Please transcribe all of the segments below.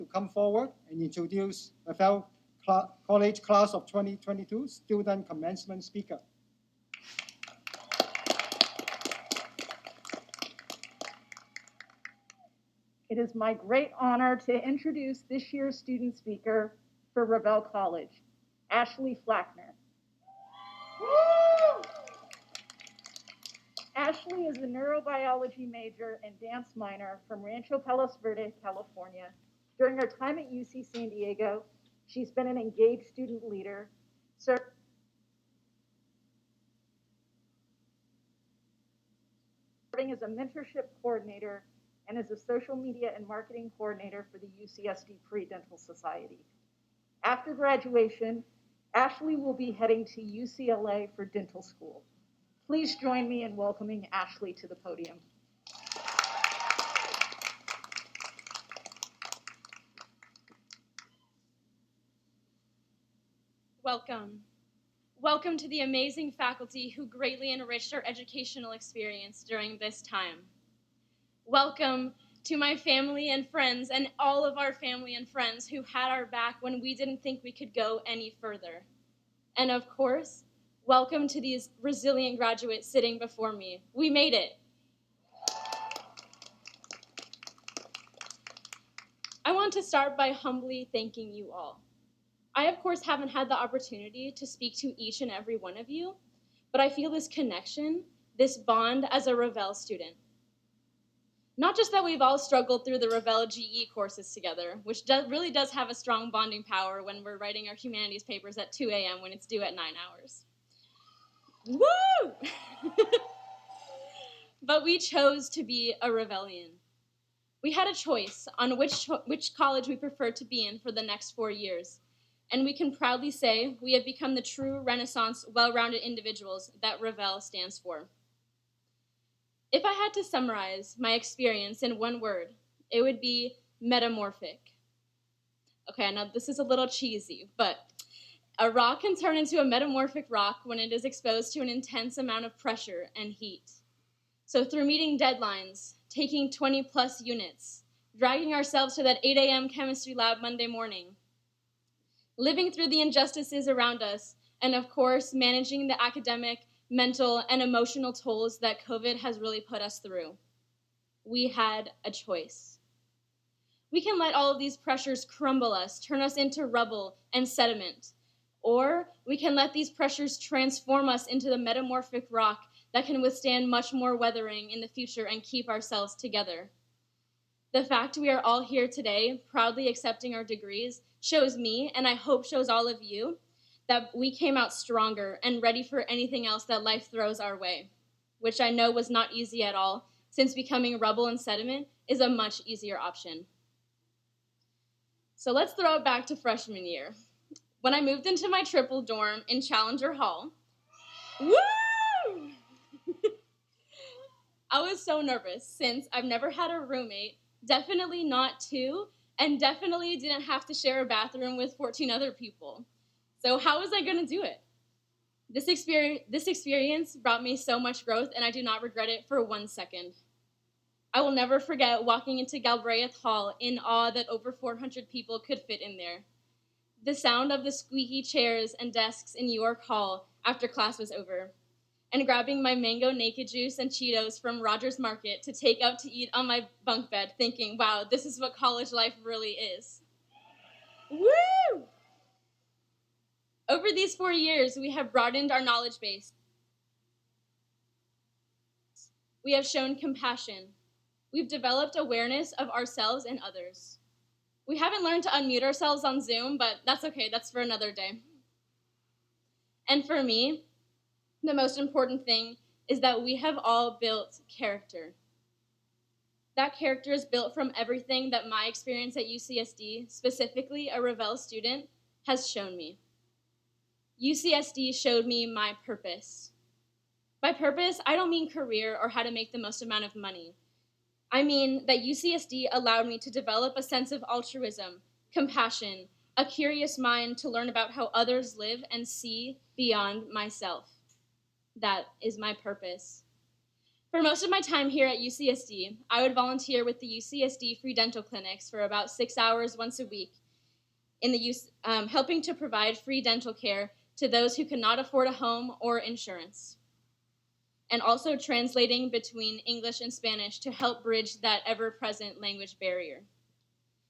to come forward and introduce Revelle College Class of 2022 Student Commencement Speaker. It is my great honor to introduce this year's student speaker for Revelle College, Ashley Flachner. Ashley is a neurobiology major and dance minor from Rancho Palos Verdes, California. During her time at UC San Diego, she's been an engaged student leader, serving as a mentorship coordinator and as a social media and marketing coordinator for the UCSD Pre-Dental Society. After graduation, Ashley will be heading to UCLA for dental school. Please join me in welcoming Ashley to the podium. Welcome. Welcome to the amazing faculty who greatly enriched our educational experience during this time. Welcome to my family and friends and all of our family and friends who had our back when we didn't think we could go any further. And of course, welcome to these resilient graduates sitting before me. We made it. I want to start by humbly thanking you all. I, of course, haven't had the opportunity to speak to each and every one of you, but I feel this connection, this bond as a Revelle student. Not just that we've all struggled through the Revelle GE courses together, which really does have a strong bonding power when we're writing our humanities papers at 2 a.m. when it's due at 9 hours. Woo! But we chose to be a Revellian. We had a choice on which college we preferred to be in for the next 4 years. And we can proudly say we have become the true Renaissance, well-rounded individuals that Revelle stands for. If I had to summarize my experience in one word, it would be metamorphic. Okay, I know this is a little cheesy, but a rock can turn into a metamorphic rock when it is exposed to an intense amount of pressure and heat. So through meeting deadlines, taking 20+ units, dragging ourselves to that 8 a.m. chemistry lab Monday morning, living through the injustices around us, and of course, managing the academic, mental, and emotional tolls that COVID has really put us through. We had a choice. We can let all of these pressures crumble us, turn us into rubble and sediment, or we can let these pressures transform us into the metamorphic rock that can withstand much more weathering in the future and keep ourselves together. The fact we are all here today, proudly accepting our degrees, shows me, and I hope shows all of you, that we came out stronger and ready for anything else that life throws our way, which I know was not easy at all, since becoming rubble and sediment is a much easier option. So let's throw it back to freshman year. When I moved into my triple dorm in Challenger Hall, woo! I was so nervous since I've never had a roommate, definitely not two, and definitely didn't have to share a bathroom with 14 other people. So how was I going to do it? This experience brought me so much growth, and I do not regret it for 1 second. I will never forget walking into Galbraith Hall in awe that over 400 people could fit in there. The sound of the squeaky chairs and desks in York Hall after class was over, and grabbing my mango naked juice and Cheetos from Rogers Market to take out to eat on my bunk bed, thinking, wow, this is what college life really is. Woo! Over these 4 years, we have broadened our knowledge base. We have shown compassion. We've developed awareness of ourselves and others. We haven't learned to unmute ourselves on Zoom, but that's okay, that's for another day. And for me, the most important thing is that we have all built character. That character is built from everything that my experience at UCSD, specifically a Revelle student, has shown me. UCSD showed me my purpose. By purpose, I don't mean career or how to make the most amount of money. I mean that UCSD allowed me to develop a sense of altruism, compassion, a curious mind to learn about how others live and see beyond myself. That is my purpose. For most of my time here at UCSD, I would volunteer with the UCSD free dental clinics for about 6 hours once a week, in the helping to provide free dental care to those who could not afford a home or insurance, and also translating between English and Spanish to help bridge that ever-present language barrier.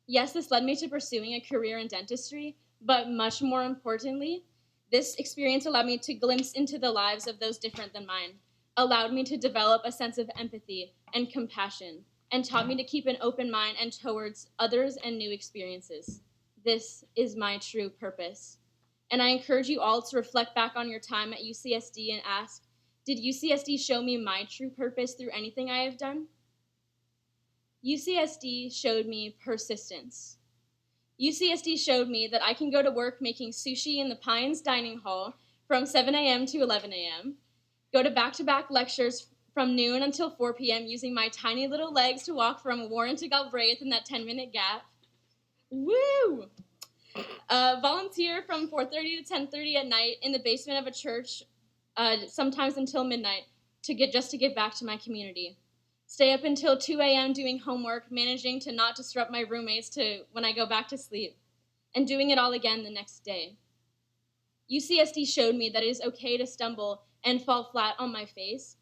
Yes, this led me to pursuing a career in dentistry, but much more importantly, this experience allowed me to glimpse into the lives of those different than mine, allowed me to develop a sense of empathy and compassion, and taught me to keep an open mind and towards others and new experiences. This is my true purpose. And I encourage you all to reflect back on your time at UCSD and ask, did UCSD show me my true purpose through anything I have done? UCSD showed me persistence. UCSD showed me that I can go to work making sushi in the Pines Dining Hall from 7 a.m. to 11 a.m., go to back-to-back lectures from noon until 4 p.m. using my tiny little legs to walk from Warren to Galbraith in that 10-minute gap. Woo! Volunteer from 4:30 to 10:30 at night in the basement of a church, sometimes until midnight, to give back to my community. Stay up until 2 a.m. doing homework, managing to not disrupt my roommates when I go back to sleep, and doing it all again the next day. UCSD showed me that it is okay to stumble and fall flat on my face,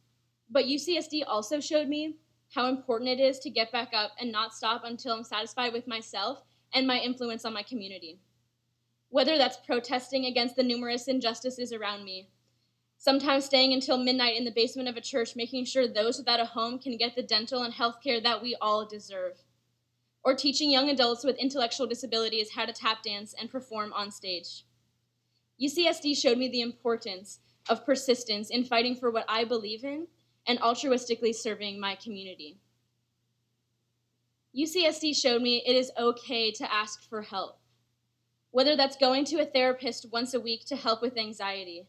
but UCSD also showed me how important it is to get back up and not stop until I'm satisfied with myself and my influence on my community. Whether that's protesting against the numerous injustices around me, sometimes staying until midnight in the basement of a church, making sure those without a home can get the dental and health care that we all deserve, or teaching young adults with intellectual disabilities how to tap dance and perform on stage. UCSD showed me the importance of persistence in fighting for what I believe in and altruistically serving my community. UCSD showed me it is okay to ask for help, whether that's going to a therapist once a week to help with anxiety,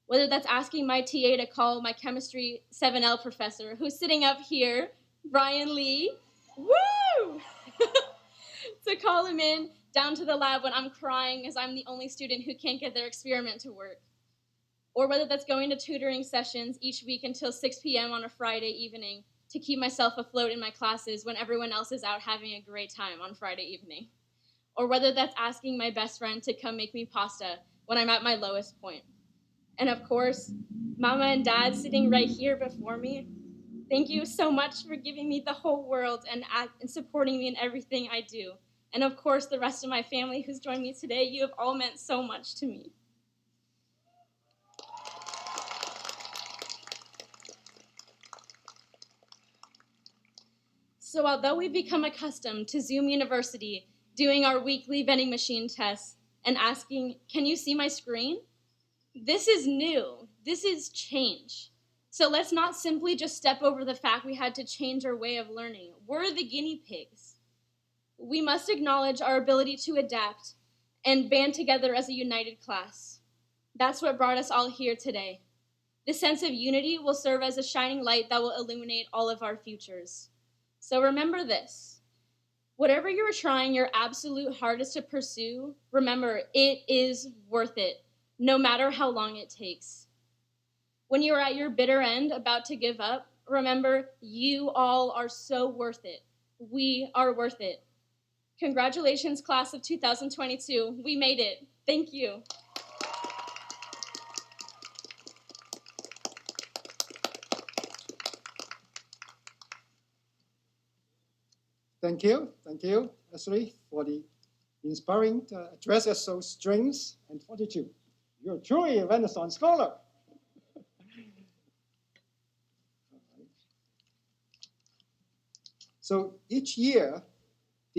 whether that's asking my TA to call my chemistry 7L professor, who's sitting up here, Brian Lee, woo! To call him in down to the lab when I'm crying as I'm the only student who can't get their experiment to work. Or whether that's going to tutoring sessions each week until 6 p.m. on a Friday evening to keep myself afloat in my classes when everyone else is out having a great time on Friday evening. Or whether that's asking my best friend to come make me pasta when I'm at my lowest point. And of course, Mama and Dad sitting right here before me, thank you so much for giving me the whole world and supporting me in everything I do. And of course, the rest of my family who's joined me today, you have all meant so much to me. So although we've become accustomed to Zoom University, doing our weekly vending machine tests, and asking, can you see my screen? This is new. This is change. So let's not simply just step over the fact we had to change our way of learning. We're the guinea pigs. We must acknowledge our ability to adapt and band together as a united class. That's what brought us all here today. This sense of unity will serve as a shining light that will illuminate all of our futures. So remember this. Whatever you're trying your absolute hardest to pursue, remember, it is worth it, no matter how long it takes. When you are at your bitter end, about to give up, remember, you all are so worth it. We are worth it. Congratulations, class of 2022. We made it. Thank you. Thank you, Ashley, for the inspiring address as so strength and fortitude. You're truly a Renaissance scholar. So each year,